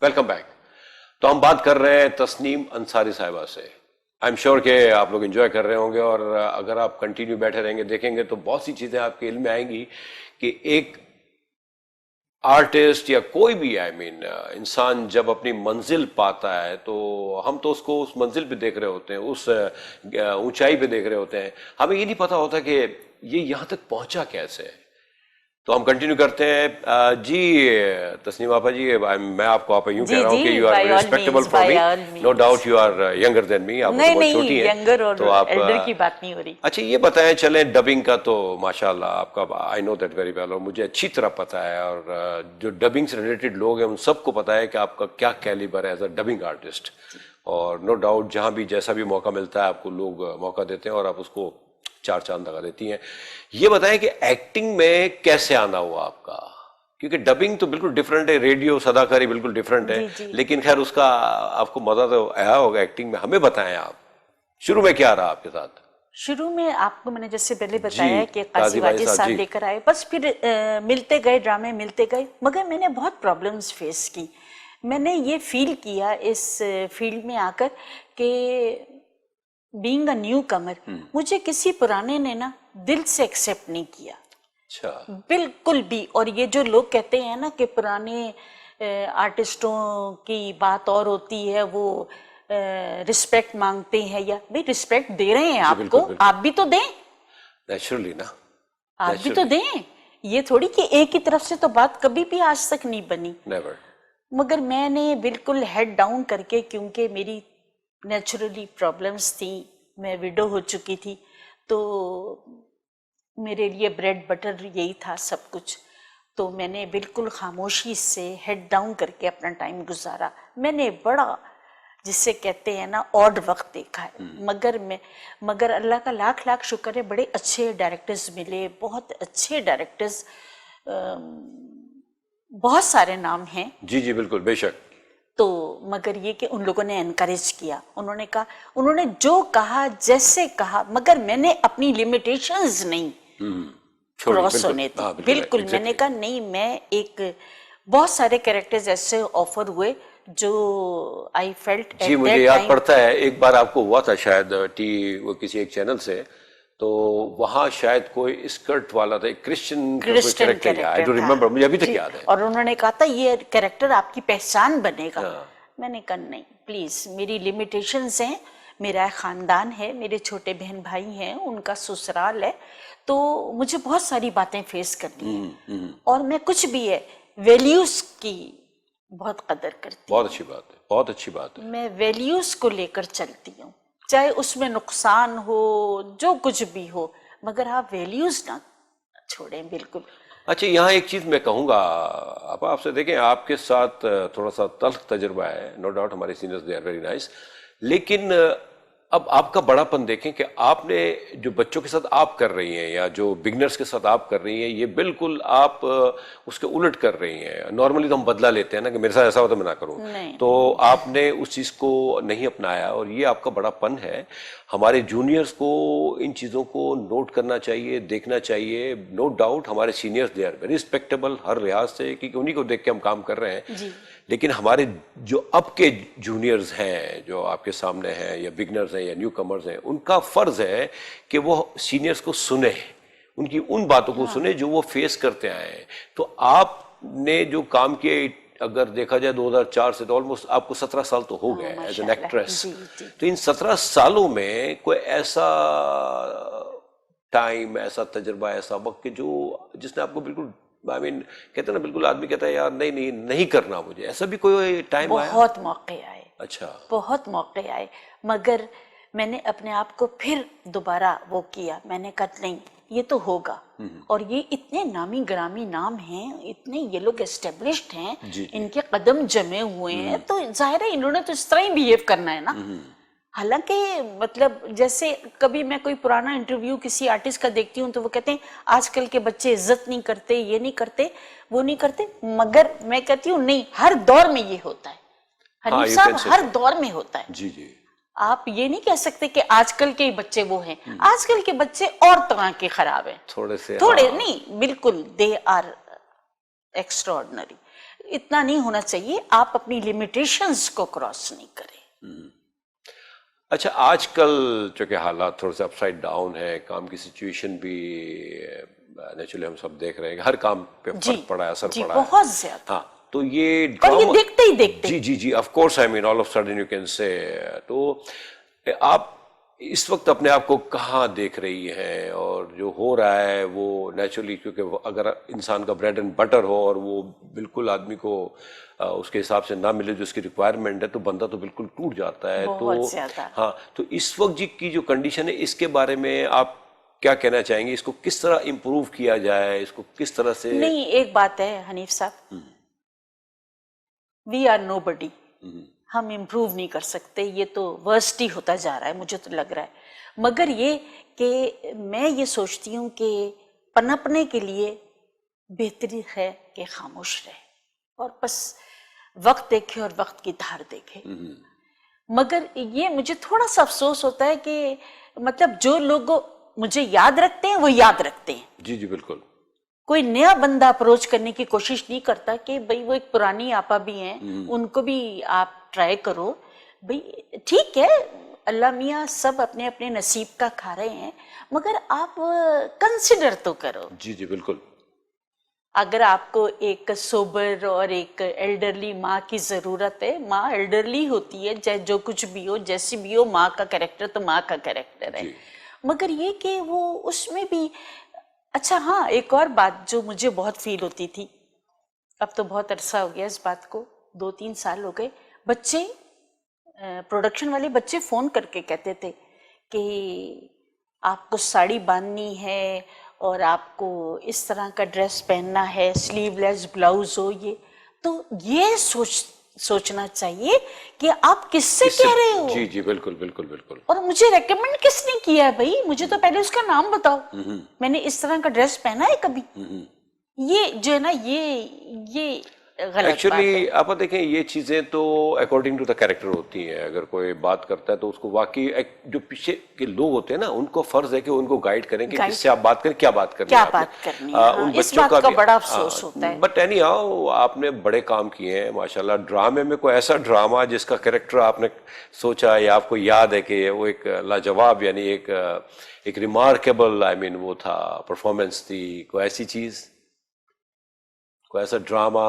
Welcome back. تو ہم بات کر رہے ہیں تسنیم انصاری صاحبہ سے. آئی ایم شیور کہ آپ لوگ انجوائے کر رہے ہوں گے، اور اگر آپ کنٹینیو بیٹھے رہیں گے دیکھیں گے تو بہت سی چیزیں آپ کے علم میں آئیں گی کہ ایک آرٹسٹ یا کوئی بھی انسان جب اپنی منزل پاتا ہے تو ہم تو اس کو اس منزل پہ دیکھ رہے ہوتے ہیں، اس اونچائی پہ دیکھ رہے ہوتے ہیں، ہمیں یہ نہیں پتا ہوتا کہ یہ یہاں تک پہنچا کیسے ہے. تو ہم کنٹینیو کرتے ہیں. جی تسنیم آپا جی، میں آپ کو آپا یوں کہہ رہا ہوں کہ you are respectable for me. No doubt you are younger than me. آپ بہت چھوٹی ہیں. ینگر اور تو آپ ایلڈر کی بات نہیں ہو رہی. اچھا یہ بتائیں، چلیں ڈبنگ کا تو ماشاء اللہ آپ کا آئی نو دیٹ ویری ویل، اور مجھے اچھی طرح پتا ہے، اور جو ڈبنگ سے ریلیٹڈ لوگ ہیں ان سب کو پتا ہے کہ آپ کا کیا کیلیبر ہے ایز اے ڈبنگ آرٹسٹ. اور نو ڈاؤٹ جہاں بھی جیسا بھی موقع ملتا ہے آپ کو لوگ موقع دیتے ہیں اور آپ اس کو چار چاند لگا دیتی ہیں. یہ بتائیں کہ ایکٹنگ میں کیسے آنا ہوا آپ کا؟ کیونکہ ڈبنگ تو بالکل ڈفرینٹ ہے، ریڈیو صداکاری بالکل ڈفرینٹ ہے، لیکن خیر اس کا آپ کو مزہ تو آیا ہوگا ایکٹنگ میں. ہمیں بتائیں آپ شروع میں کیا رہا آپ کے ساتھ؟ شروع میں آپ کو میں نے جیسے پہلے بتایا کہ قاضی واجد صاحب لے کر آئے، بس پھر ملتے گئے، ڈرامے ملتے گئے، مگر میں نے بہت پرابلمز فیس کی. میں نے یہ فیل کیا اس فیلڈ میں آ کر کہ بینگ اے نیو کمر مجھے کسی پرانے نے نا دل سے ایکسیپٹ نہیں کیا. اچھا بالکل بھی. اور یہ جو لوگ کہتے ہیں نا کہ پرانے آرٹسٹوں کی بات اور ہوتی ہے، وہ رسپیکٹ مانگتے ہیں، یا بھائی رسپیکٹ دے رہے ہیں آپ کو، آپ بھی تو دیں. نیچرلی نا، آپ بھی تو دیں. یہ تھوڑی کہ ایک ہی طرف سے تو بات کبھی بھی آج تک نہیں بنی. نیور. مگر میں نے بالکل ہیڈ ڈاؤن کر کے، کیونکہ میری نیچرلی پرابلمس تھیں، میں ویڈو ہو چکی تھی، تو میرے لیے بریڈ بٹر یہی تھا سب کچھ. تو میں نے بالکل خاموشی سے ہیڈ ڈاؤن کر کے اپنا ٹائم گزارا. میں نے بڑا جسے کہتے ہیں نا آڈ وقت دیکھا ہے، مگر اللہ کا لاکھ لاکھ شکر ہے، بڑے اچھے ڈائریکٹرز ملے، بہت اچھے ڈائریکٹرز، بہت سارے نام ہیں. جی جی بالکل، بے شک. تو مگر یہ کہ ان لوگوں نے انکریج کیا، انہوں نے کہا، انہوں نے جو کہا جیسے کہا، مگر میں نے اپنی لمیٹیشنز نہیں کراس ہونے تھے. بالکل میں نے کہا نہیں، میں ایک بہت سارے کریکٹرز ایسے آفر ہوئے جو آئی فیلٹ. جی مجھے یاد پڑتا ہے ایک بار آپ کو ہوا تھا شاید وہ کسی ایک چینل سے، تو وہاں شاید کوئی اسکرٹ والا تھا، ایک Christian character, I don't remember, مجھے ابھی تک یاد ہے. اور انہوں نے کہا تھا یہ کریکٹر آپ کی پہچان بنے گا. میں نے کہا نہیں پلیز، میری لمیٹیشنز ہیں، میرا خاندان ہے، میرے چھوٹے بہن بھائی ہیں، ان کا سسرال ہے، تو مجھے بہت ساری باتیں فیس کرنی ہیں. اور میں کچھ بھی ہے ویلیوز کی بہت قدر کرتی ہوں. بہت اچھی بات ہے، بہت اچھی بات ہے. میں ویلیوز کو لے کر چلتی ہوں، چاہے اس میں نقصان ہو، جو کچھ بھی ہو، مگر آپ ویلیوز نہ چھوڑیں بالکل. اچھا یہاں ایک چیز میں کہوں گا آپ سے، دیکھیں آپ کے ساتھ تھوڑا سا تلخ تجربہ ہے، نو ڈاؤٹ ہمارے seniors they are very nice, لیکن اب آپ کا بڑا پن دیکھیں کہ آپ نے جو بچوں کے ساتھ آپ کر رہی ہیں یا جو بگنرز کے ساتھ آپ کر رہی ہیں، یہ بالکل آپ اس کے الٹ کر رہی ہیں. نارملی تو ہم بدلہ لیتے ہیں نا کہ میرے ساتھ ایسا ہوتا میں نہ کروں، تو آپ نے اس چیز کو نہیں اپنایا، اور یہ آپ کا بڑا پن ہے. ہمارے جونیئرز کو ان چیزوں کو نوٹ کرنا چاہیے، دیکھنا چاہیے. نو ڈاؤٹ ہمارے seniors they are very respectable ہر لحاظ سے، کیونکہ انہی کو دیکھ کے ہم کام کر رہے ہیں. لیکن ہمارے جو اب کے جونیئرز ہیں، جو آپ کے سامنے ہیں، یا بگنرز ہیں یا نیو کمرز ہیں، ان کا فرض ہے کہ وہ سینئرز کو سنیں، ان کی ان باتوں کو سنیں جو وہ فیس کرتے آئے ہیں. تو آپ نے جو کام کیے، اگر دیکھا جائے 2004 سے تو آلموسٹ آپ کو 17 سال تو ہو گئے ایز این ایکٹریس. تو ان 17 سالوں میں کوئی ایسا ٹائم، ایسا تجربہ، ایسا وقت کہ جس نے آپ کو بالکل کہتے ہیں نا، بالکل آدمی کہتا ہے یار نہیں کرنا مجھے، ایسا بھی کوئی ٹائم آیا؟ بہت موقع آئے. اچھا. بہت موقع آئے، مگر میں نے اپنے آپ کو پھر دوبارہ وہ کیا. میں نے کہا نہیں یہ تو ہوگا. اور یہ اتنے نامی گرامی نام ہیں، اتنے یہ لوگ اسٹیبلشڈ ہیں، ان کے قدم جمے ہوئے ہیں، تو ظاہر ہے انہوں نے تو اس طرح ہی بیہیو کرنا ہے نا. حالانکہ مطلب جیسے کبھی میں کوئی پرانا انٹرویو کسی آرٹسٹ کا دیکھتی ہوں تو وہ کہتے ہیں آج کل کے بچے عزت نہیں کرتے، یہ نہیں کرتے، وہ نہیں کرتے. مگر میں کہتی ہوں نہیں، ہر دور میں یہ ہوتا ہے حنیف صاحب، ہر دور میں ہوتا ہے. جی جی. آپ یہ نہیں کہہ سکتے کہ آج کل کے بچے وہ ہیں. آج کل کے بچے اور طرح کے خراب ہیں، تھوڑے نہیں، بالکل دے آر ایکسٹرا آرڈنری. اتنا نہیں ہونا چاہیے, آپ اپنی لمیٹیشنز کو کراس نہیں کریں. اچھا, آج کل چونکہ حالات تھوڑے سے اپ سائڈ ڈاؤن ہے, کام کی سچویشن بھی نیچرلی ہم سب دیکھ رہے ہیں کہ ہر کام پہ فرق پڑا ہے, اثر جی پڑا ہے. بہت زیادہ, ہاں, تو یہ اور یہ ڈرامہ, دیکھتے ہی دیکھتے جی جی جی of course, I mean all of sudden you can say, تو آپ اس وقت اپنے آپ کو کہاں دیکھ رہی ہیں, اور جو ہو رہا ہے وہ نیچرلی, کیونکہ اگر انسان کا بریڈ اینڈ بٹر ہو اور وہ بالکل آدمی کو اس کے حساب سے نہ ملے جو اس کی ریکوائرمنٹ ہے, تو بندہ تو بالکل ٹوٹ جاتا ہے. تو بہت زیادہ. ہاں, تو اس وقت جی کی جو کنڈیشن ہے اس کے بارے میں آپ کیا کہنا چاہیں گے؟ اس کو کس طرح امپروو کیا جائے, اس کو کس طرح سے؟ نہیں, ایک بات ہے حنیف صاحب, وی آر نو بڈی, ہم امپروو نہیں کر سکتے, یہ تو ورسٹ ہی ہوتا جا رہا ہے مجھے تو لگ رہا ہے. مگر یہ کہ میں یہ سوچتی ہوں کہ پنپنے کے لیے بہتری ہے کہ خاموش رہے اور بس وقت دیکھے اور وقت کی دھار دیکھے. مگر یہ مجھے تھوڑا سا افسوس ہوتا ہے کہ مطلب جو لوگ مجھے یاد رکھتے ہیں وہ یاد رکھتے ہیں. جی جی بالکل. کوئی نیا بندہ اپروچ کرنے کی کوشش نہیں کرتا کہ بھئی وہ ایک پرانی آپا بھی ہیں, ان کو بھی آپ ٹرائی کرو. بھئی ٹھیک ہے, اللہ میاں سب اپنے اپنے نصیب کا کھا رہے ہیں, مگر آپ کنسیڈر تو کرو. جی جی بالکل. اگر آپ کو ایک سوبر اور ایک ایلڈرلی ماں کی ضرورت ہے, ماں ایلڈرلی ہوتی ہے, چاہے جو کچھ بھی ہو, جیسی بھی ہو, ماں کا کریکٹر تو ماں کا کریکٹر ہے. مگر یہ کہ وہ اس میں بھی اچھا. ہاں, ایک اور بات جو مجھے بہت فیل ہوتی تھی, اب تو بہت عرصہ ہو گیا اس بات کو, 2-3 سال ہو گئے, بچے پروڈکشن والے بچے فون کر کے کہتے تھے کہ آپ کو ساڑی باندھنی ہے اور آپ کو اس طرح کا ڈریس پہننا ہے, سلیو لیس بلاؤز ہو. یہ تو یہ سوچنا چاہیے کہ آپ کس سے کہہ رہے ہو. جی جی بالکل بالکل بالکل. اور مجھے ریکمینڈ کس نے کیا ہے بھائی؟ مجھے تو پہلے اس کا نام بتاؤ, میں نے اس طرح کا ڈریس پہنا ہے کبھی؟ یہ جو ہے نا, یہ غلط بات ہے. ایکچولی آپ دیکھیں, یہ چیزیں تو اکارڈنگ ٹو دا کریکٹر ہوتی ہیں. اگر کوئی بات کرتا ہے تو اس کو واقعی جو پیچھے کے لوگ ہوتے ہیں نا, ان کو فرض ہے کہ ان کو گائیڈ کریں کہ کس سے آپ بات کریں, کیا بات کرنی ہے آپ نے. ان اس بچوں بات کا بھی بڑا افسوس ہوتا ہے. بٹ اینی ہاؤ, آپ نے بڑے کام کیے ہیں ماشاءاللہ. ڈرامے میں کوئی ایسا ڈرامہ جس کا کریکٹر آپ نے سوچا یا آپ کو یاد ہے کہ وہ ایک لاجواب, یعنی ایک ریمارکیبل, آئی مین وہ تھا, پرفارمنس تھی, کوئی ایسی چیز, کوئی ایسا ڈرامہ؟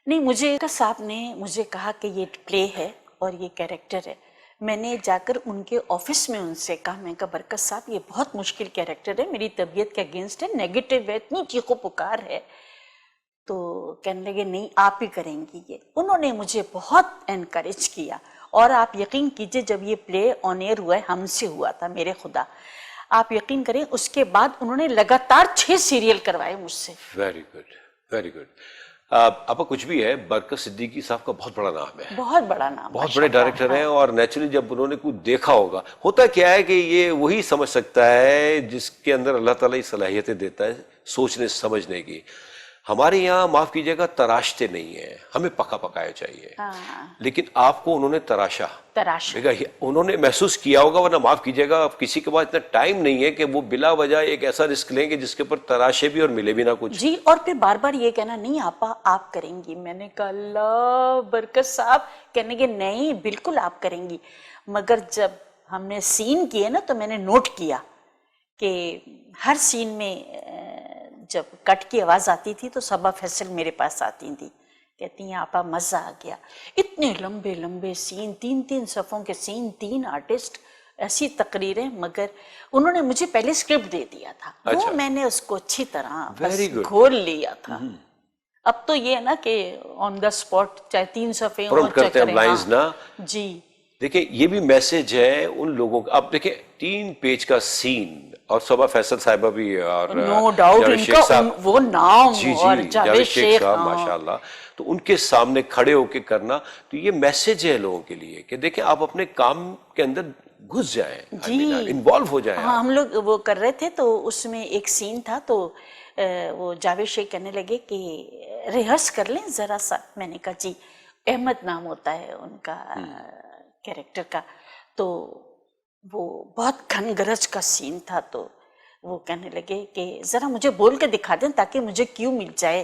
نہیں, مجھے صاحب نے مجھے کہا کہ یہ پلے ہے اور یہ کیریکٹر ہے. میں نے جا کر ان کے آفس میں ان سے کہا, میں کہا برکت صاحب یہ بہت مشکل کیریکٹر ہے, میری طبیعت کے اگینسٹ ہے, نیگیٹو ہے, اتنی چیخو پکار ہے. تو کہنے لگے نہیں آپ ہی کریں گی یہ. انہوں نے مجھے بہت انکریج کیا, اور آپ یقین کیجئے جب یہ پلے آن ایئر ہوا ہے, ہم سے ہوا تھا, میرے خدا, آپ یقین کریں اس کے بعد انہوں نے لگاتار 6 سیریل کروائے مجھ سے. Very good very good. آپ کچھ بھی ہے, برکت صدیقی صاحب کا بہت بڑا نام ہے, بہت بڑا نام, بہت بڑے ڈائریکٹر ہیں. اور نیچرلی جب انہوں نے کچھ دیکھا ہوگا, ہوتا کیا ہے کہ یہ وہی سمجھ سکتا ہے جس کے اندر اللہ تعالیٰ یہ صلاحیتیں دیتا ہے سوچنے سمجھنے کی. ہمارے یہاں معاف کیجیے گا تراشتے نہیں ہیں, ہمیں پکا پکایا چاہیے. لیکن آپ کو انہوں نے تراشا, انہوں نے محسوس کیا ہوگا, ورنہ معاف کیجیے گا اب کسی کے پاس اتنا ٹائم نہیں ہے کہ وہ بلا وجہ ایک ایسا رسک لیں گے جس کے اوپر تراشے بھی اور ملے بھی نہ کچھ. جی, اور پھر بار بار یہ کہنا نہیں آپا آپ کریں گی. میں نے کہا اللہ برکت صاحب, کہنے کے نہیں بالکل آپ کریں گی. مگر جب ہم نے سین کیے نا تو میں نے نوٹ کیا کہ ہر سین میں جب کٹ کی آواز آتی تھی تو صبا فیصل میرے پاس آتی تھی, کہتی ہیں آپا مزہ آ گیا. اتنے لمبے لمبے سین, 3 صفوں کے سین, 3 آرٹسٹ, ایسی تقریریں. مگر انہوں نے مجھے پہلے اسکرپٹ دے دیا تھا, وہ میں نے اس کو اچھی طرح بس گھول لیا تھا. اب تو یہ ہے نا کہ آن دا اسپاٹ چاہے 3 صفحے اور کرتے ہیں لائنز نا. جی دیکھیں یہ بھی میسج ہے ان لوگوں کا. اب دیکھیں 3 پیج کا سین, اور صبا فیصل صاحبہ بھی, اور نو ڈاؤٹ ان کا وہ نام, جی اور جی جاوید شیخ صاحب ماشاءاللہ, تو ان کے سامنے کھڑے ہو کے کرنا, تو یہ میسج ہے لوگوں کے لیے کہ دیکھیں آپ اپنے کام کے اندر گھس جائیں, انوالو ہو جائیں. ہاں, ہم لوگ وہ کر رہے تھے تو اس میں ایک سین تھا, تو وہ جاوید شیخ کہنے لگے کہ ریہرس کر لیں ذرا سا. میں نے کہا جی. احمد نام ہوتا ہے ان کا کیریکٹر کا. تو وہ بہت گھن گرج کا سین تھا, تو وہ کہنے لگے کہ ذرا مجھے بول کے دکھا دیں تاکہ مجھے کیوں مل جائے.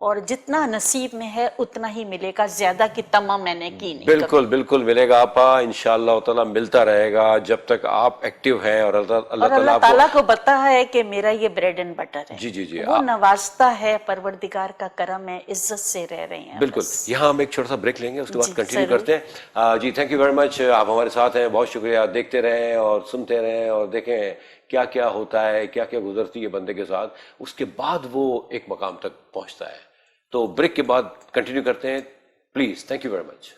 اور جتنا نصیب میں ہے اتنا ہی ملے گا, زیادہ کی تمام میں نے کی نہیں. بالکل بالکل ملے گا آپا, انشاءاللہ تعالیٰ ملتا رہے گا جب تک آپ ایکٹیو ہیں, اور اللہ اور تعالیٰ اللہ آپ کو تعالیٰ کو پتا ہے کہ میرا یہ بریڈ اینڈ بٹر ہے. جی جی جی وہ نوازتا ہے, پروردگار کا کرم ہے, عزت سے رہ رہے ہیں. بالکل. یہاں ہم ایک چھوٹا سا بریک لیں گے, اس کے بعد جی، کنٹینیو ضرور. کرتے ہیں. جی تھینک یو ویری مچ, آپ ہمارے ساتھ ہیں, بہت شکریہ. دیکھتے رہیں اور سنتے رہیں اور دیکھیں کیا کیا ہوتا ہے, کیا کیا گزرتی ہے بندے کے ساتھ, اس کے بعد وہ ایک مقام تک پہنچتا ہے. تو بریک کے بعد کنٹینیو کرتے ہیں please. Thank you very much.